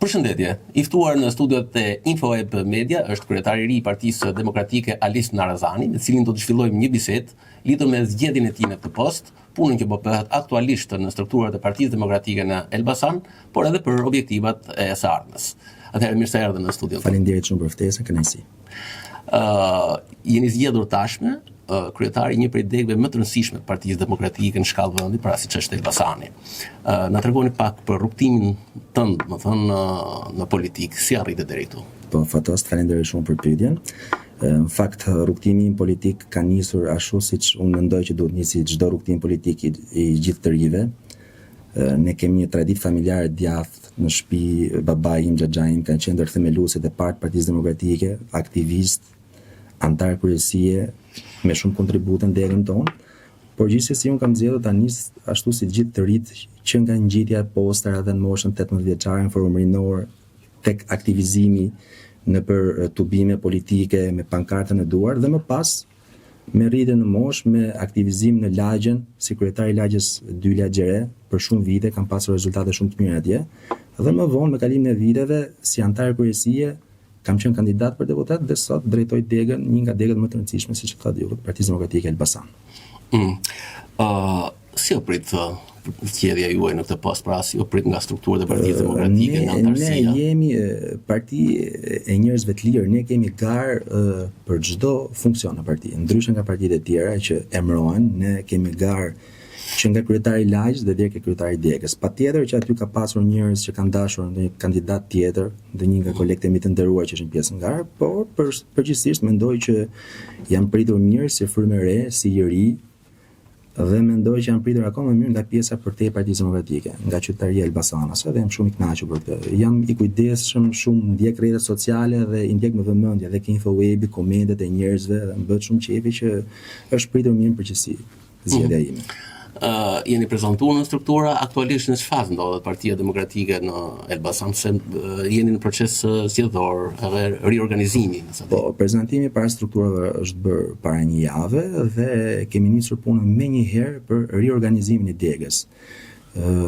Përshëndetje. I ftuar në studiot e InfoWeb Media është kryetari i ri i Partisë Demokratike Alis Narazani, me cilin do të zhvillojmë një bisedë lidhur me zgjedhjen e tij në këtë post, punën që po bëhet aktualisht në strukturat e Partisë Demokratike në Elbasan, por edhe për objektivat e së ardhmes. Atëherë mirë se erdhën në studion. Faleminderit shumë për ftesën, kënaqësi. Jeni zgjedhur tashme kryetari një prej degëve më të rëndësishme të Partisë Demokratike në shkallë vendi, para siç është Elbasani. Na tregoni pak për rrugtimin tënd, më thënë, në politikë, si arritet deri këtu? Po, fatost, faleminderit shumë për pyetjen. Në fakt, rrugtimi politik ka nisur ashtu siç unë mendoj që duhet nisi çdo rrugtim politik i gjithë të rive. Ne kemi një traditë familjare djathtë në shtëpi, babai im, xhaxha im kanë qenë themeluesit e Partisë Demokratike, aktivist, antar kryesie, me shumë kontribute në degën tonë, por gjithsesi unë kam zgjedhur ta nis ashtu si gjithë të rit që nga ngjitja e posterave në moshën 18 vjeçare në forum rinor, tek aktivizimi në për tubime politike me pankartën e duar dhe më pas me rritje në moshë me aktivizim në lagjen, si kryetari i lagjes Dyla Xhere, për shumë vite kam pasur rezultate shumë të mira atje, dhe më vonë me kalimin e viteve si antar kryesie kam qenë kandidat për deputet dhe sot drejtoj degën, një nga degët më të rëndësishme siç e thotë ju, Partisë Demokratike Elbasan. Si u prit zgjedhja juaj në këtë post, pra si u prit nga strukturat e Partisë Demokratike nga antarësia? Ne jemi parti e njerëzve të lirë, ne kemi garë për çdo funksion në parti. Ndryshe nga partitë e tjera që emërohen, ne kemi garë që nga kryetari i lagjës dhe deri ke kryetari i degës. Patjetër që aty ka pasur njerëz që kanë dashur ndonjë kandidat tjetër, dhe një nga kolegët e mi të nderuar që ishin pjesë nga garë, por përgjithsisht mendoj që janë pritur mirë si frymë re, si i ri, dhe mendoj që janë pritur akoma më mirë nga pjesa përtej e Partisë Demokratike, nga qytetaria elbasanase, dhe jam shumë i kënaqur për këtë. Jam i kujdesshëm, shumë ndjek rrjetet sociale dhe i ndjek me vëmendje dhe ke InfoWebi, komentet e njerëzve, dhe më bëhet shumë qefi që është pritur mirë në përgjithësi zgjedhja ime. Jeni prezantuar në struktura, aktualisht në çfarë ndodhet Partia Demokratike në Elbasan, se jeni në proces zgjedhor edhe riorganizimi. Po, prezantimi para strukturave është bërë para një jave dhe kemi nisur punën menjëherë për riorganizimin e degës.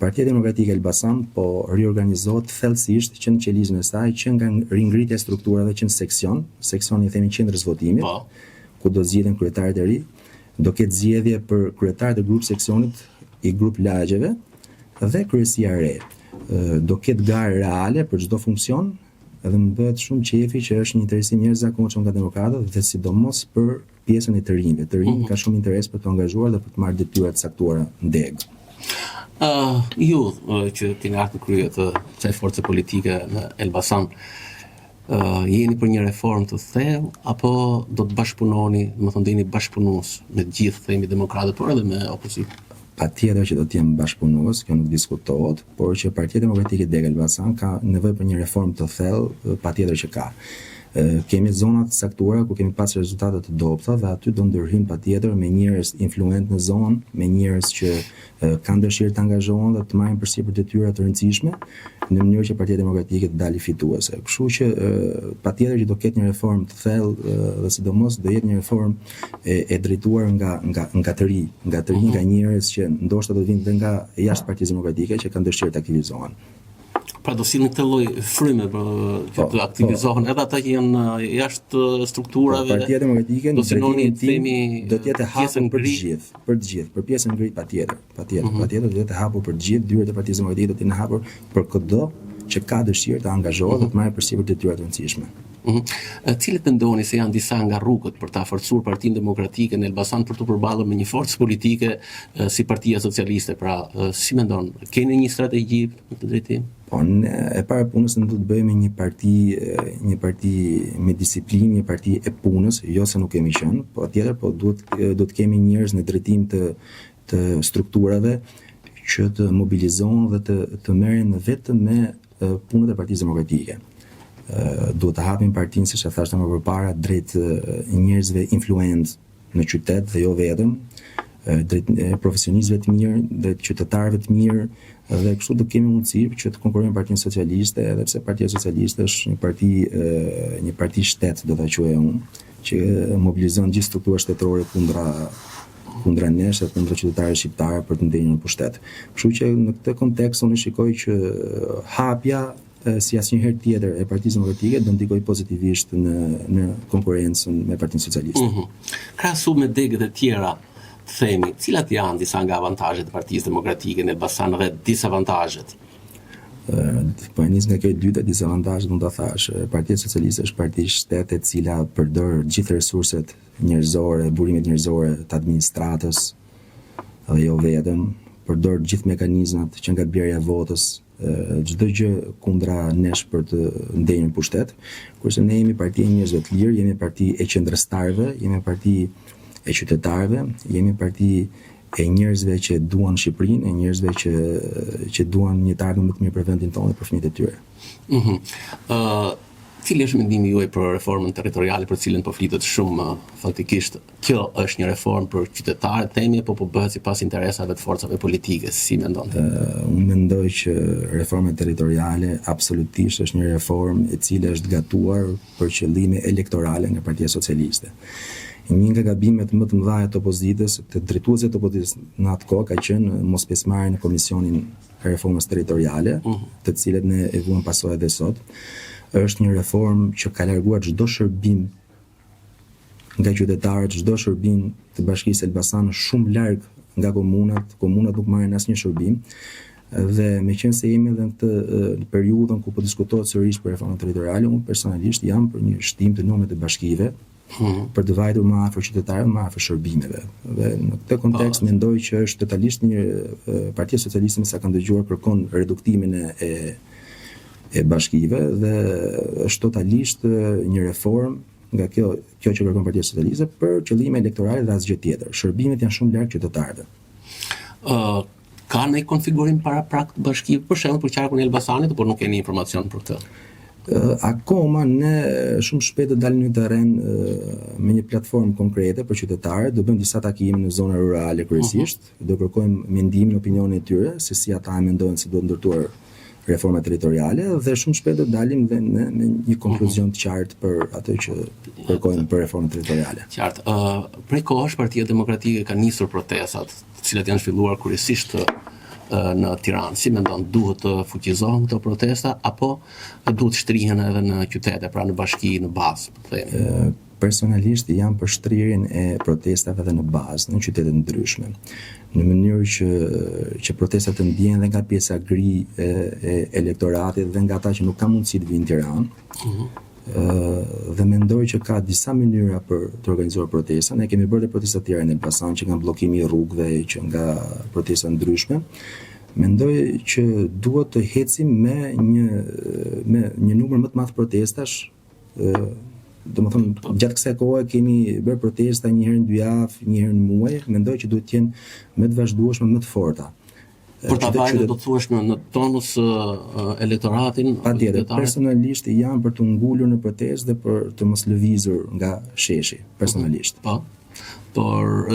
Partia Demokratike Elbasan po riorganizohet thellësisht që në qelizën e saj, që nga ringritja e strukturave që në seksioni themi qendrës votimit, ku do zgjidhen kryetarit e ri, do ketë zgjedhje për kryetarët e grup seksionit i grup lagjeve dhe kryesia re. Do ketë garë reale për çdo funksion dhe më bëhet shumë qefi që është një interesim jashtëzakonshëm nga demokratët dhe sidomos për pjesën e të rinjve. Të rinj ka shumë interes për të angazhuar dhe për të marrë detyra të caktuara në degë. Ju që keni ardhur në krye të kësaj force politike në Elbasan, jeni për një reformë të thellë apo do të bashkëpunoni, do të jeni bashkëpunues me të gjithë themi demokratët, por edhe me opozitën? Patjetër që do të jem bashkëpunues, kjo nuk diskutohet, por që Partia Demokratike e Elbasan ka nevojë për një reformë të thellë, patjetër që ka. Kemi zonat të caktuara ku kemi pasur rezultate të dobta dhe aty do ndërhyjmë patjetër me njerëz influent në zonë, me njerëz që kanë dëshirë të angazhohen dhe të marrin përsipër detyra të rëndësishme në mënyrë që Partia Demokratike të dalë fituese. Kështu që patjetër që do ketë një reformë të thellë dhe sidomos do jetë një reformë e drejtuar nga të ri, nga njerëz që ndoshta do të vinë nga jashtë Partisë Demokratike që kanë dëshirë të aktivizohen. Pra do sillni këtë lloj fryme që të aktivizohen edhe ata që janë jashtë strukturave. Partia Demokratike do synoni themi do të jetë hapur për të gjithë, për pjesën ngrit patjetër. Patjetër do të jetë hapur për të gjithë, dyert e Partisë Demokratike do të jenë hapur për çdo që ka dëshirë të angazhohet dhe të marrë përsipër detyra të rëndësishme. Cilët mendoni se janë disa nga rrugët për ta forcuar Partinë Demokratike në Elbasan për të përballur me një forcë politike si Partia Socialiste? Pra, si mendon, keni një strategji në këtë drejtim? Po, e para punës ne do të bëjmë një parti me disiplinë, një parti e punës, jo se nuk kemi qenë, po tjetër, po do të kemi njerëz në drejtim të strukturave që të mobilizohen dhe të merren vetëm me punët e Partisë Demokratike. Duhet të hapim partinë, siç e thashë më përpara, drejt njerëzve influent në qytet dhe jo vetëm, drejt profesionistëve të mirë, drejt qytetarëve të mirë, dhe kështu do kemi mundësi që të konkurrojmë Partinë Socialiste, edhe pse Partia Socialiste është një parti shtet, do ta quaj unë, që mobilizon gjithë strukturat shtetërore kundra nesh dhe kundra qytetarëve shqiptarë për të ndenjur në pushtet. Kështu që në këtë kontekst unë shikoj që hapja si asnjëherë tjetër e Partisë Demokratike do ndikoj pozitivisht në konkurrencën me Partinë Socialiste. Krahasu me degët e tjera, themi, cilat janë disa nga avantazhet e Partisë Demokratike në Elbasan dhe disavantazhet? Po nis nga kjo e dyta, disavantazhet mund ta thash. Partia Socialiste është parti shtete e cila përdor gjithë resurset njerëzore, burimet njerëzore të administratës dhe jo vetëm, përdor gjithë mekanizmat që nga blerja e votës, çdo gjë kundra nesh për të ndenjur në pushtet, kurse ne jemi parti e njerëzve të lirë, jemi parti e qendrëstarëve, jemi parti e qytetarëve, jemi parti e njerëzve që duan Shqipërinë, e njerëzve që duan një të ardhmë më të mirë për vendin tonë dhe për fëmijët e tyre. Cili është mendimi juaj për reformën territoriale për cilën po flitet shumë faktikisht? Kjo është një reformë për qytetarët, themi, po bëhet sipas interesave të forcave politike, si mendon? Unë mendoj që reforma territoriale absolutisht është një reformë e cila është gatuar për qëllime elektorale nga Partia Socialiste. Një nga gabimet më të mëdha të opozitës, të drejtuesve të opozitës në atë kohë ka qenë mos pjesëmarrja në komisionin e reformës territoriale, të cilët ne e vuam pasojë edhe sot. Është një reformë që ka larguar çdo shërbim nga qytetarët, çdo shërbim të Bashkisë Elbasan shumë larg nga komunat nuk marrin asnjë shërbim. Dhe meqense jemi edhe në këtë periudhën ku po diskutohet sërish për reformën territoriale, unë personalisht jam për një shtim të numrit të bashkive për të vajtur më afër qytetarëve, më afër shërbimeve. Dhe në këtë kontekst mendoj që është totalisht një Partia Socialiste sa kanë dëgjuar kërkon reduktimin e bashkive dhe është totalisht një reformë nga kjo që kërkon Partia Socialiste për qëllime elektorale dhe asgjë tjetër. Shërbimet janë shumë larg qytetarëve. Ka ndonjë konfigurim paraprak të bashkive, për shembull për qarkun e Elbasanit, por nuk keni informacion për këtë? Akoma ne shumë shpejt do dalim në terren me një platformë konkrete për qytetarët, do bëjmë disa takime në zona rurale kryesisht, do kërkojmë mendimin, opinionin e tyre se si ata mendojnë se duhet ndërtuar reforma territoriale dhe shumë shpejt do dalim dhe me një konkluzion të qartë për atë që kërkojmë për reformën territoriale. Qartë. Prej kohësh Partia Demokratike ka nisur protestat, të cilat janë zhvilluar kryesisht në Tiranë. Si mendon, duhet të fuqizohen këto protesta apo duhet shtrihen edhe në qytete, pra në bashki, në bazë, po themi? Personalisht jam për shtrirjen e protestave edhe në bazë, në qytete ndryshme, në mënyrë që protestat të ndjehen dhe nga pjesa gri e elektoratit dhe nga ata që nuk kanë mundësi të vinë në Tiranë. Dhe mendoj që ka disa mënyra për të organizuar protesta. Ne kemi bërë protesta të tjera në Elbasan, që nga bllokimi i rrugëve, që nga protesta ndryshme. Mendoj që duhet të ecim me një numër më të madh protestash. Domethënë gjatë kësaj kohe kemi bërë protesta një herë në 2 javë, një herë në muaj. Mendoj që duhet të jenë më të vazhdueshme, më të forta. Për ta vajtur do të thuash në tonus elektoratin. Patjetër, personalisht jam për të ngulur në protestë dhe për të mos lëvizur nga sheshi, personalisht. Po. Por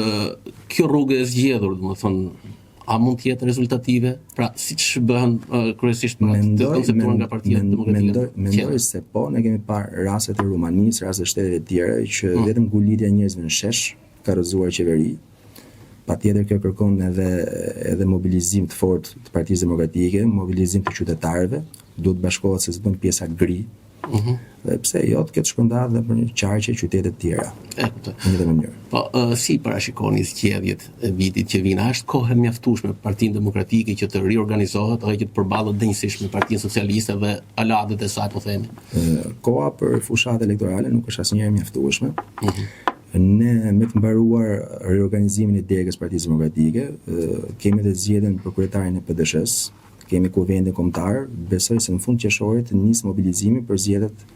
kjo rrugë e zgjedhur, domethënë, a mund të jetë rezultative? Pra, siç bëhen kryesisht para të konceptuar nga Partia Demokratike. Mendoj se po, ne kemi parë rastet e Rumanisë, raste shteteve të tjera që vetëm ngulitja e njerëzve në shesh ka rrëzuar qeveri. Patjetër kjo kërkon edhe mobilizim të fortë të Partisë Demokratike, mobilizim të qytetarëve, duhet bashkohet se s'bën pjesa gri. Dhe pse jo të ketë shpërndarë dhe për një qarqe qytete të tjera. Në një mënyrë. Po, si parashikoni zgjedhjet e vitit që vjen? Është kohë e mjaftueshme për Partinë Demokratike që të riorganizohet dhe që të përballet dinjësisht me Partinë Socialiste dhe aladët e saj, po themi? Koha për fushat elektorale nuk është asnjëherë e mjaftueshme. Ne me të mbaruar riorganizimin e degës Partisë Demokratike, kemi dhe zgjedhjen për kryetarin e PDSH-s, kemi kuvendin kombëtar, besoj se në fund qershorit nis mobilizimi për zgjedhjet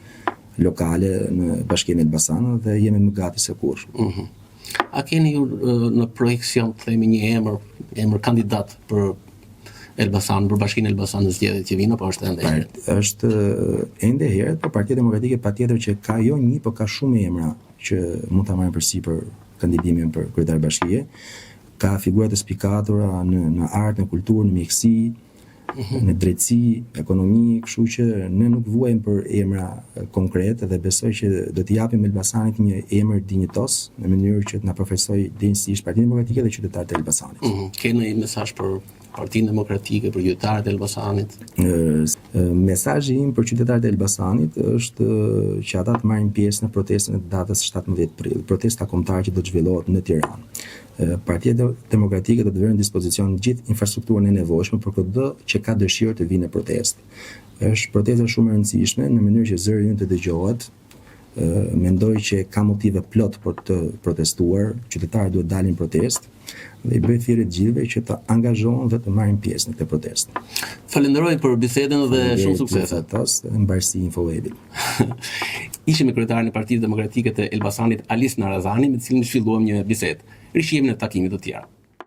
lokale në Bashkinë Elbasan dhe jemi më gati se kurrë. A keni ju në projekcion të themi një emër kandidat për Elbasan, për Bashkinë Elbasan në zgjedhjet që vinë, apo është ende herët? Është ende herët, por Partia Demokratike patjetër që ka jo një, por ka shumë emra që mund ta marrin përsipër kandidimin për kryetar bashkie. Ka figura të spikatura në art, në kulturë, në mjekësi, në drejtësi, ekonomi, kështu që ne nuk vuajmë për emra konkrete dhe besoj që do t'i japim Elbasanit një emër dinjitos në mënyrë që të na përfaqësojë dinjësisht Partinë Demokratike dhe qytetarët e Elbasanit. Keni një mesazh për Partinë Demokratike, për qytetarët e Elbasanit? Mesazhi im për qytetarët e Elbasanit është që ata të marrin pjesë në protestën e datës 17 prill, protesta kombëtare që do të zhvillohet në Tiranë. Partia Demokratike do të vënë në dispozicion gjithë infrastrukturën e nevojshme për çdo që ka dëshirë të vinë në protestë. Është protesta shumë e rëndësishme në mënyrë që zëri ynë të dëgjohet. Mendoj që ka motive plot për të protestuar, qytetarët duhet dalin protestë dhe i bëj thirrje të gjithëve që të angazhohen dhe të marrin pjesë në këtë protestë. Falenderoj për bisedën dhe shumë suksese. Dhe mbarësi InfoWebit. Ishim me kryetarin e Partisë Demokratike të Elbasanit Alis Narazani, me të cilin zhvilluam një bisedë. Rishihemi në takime të tjera.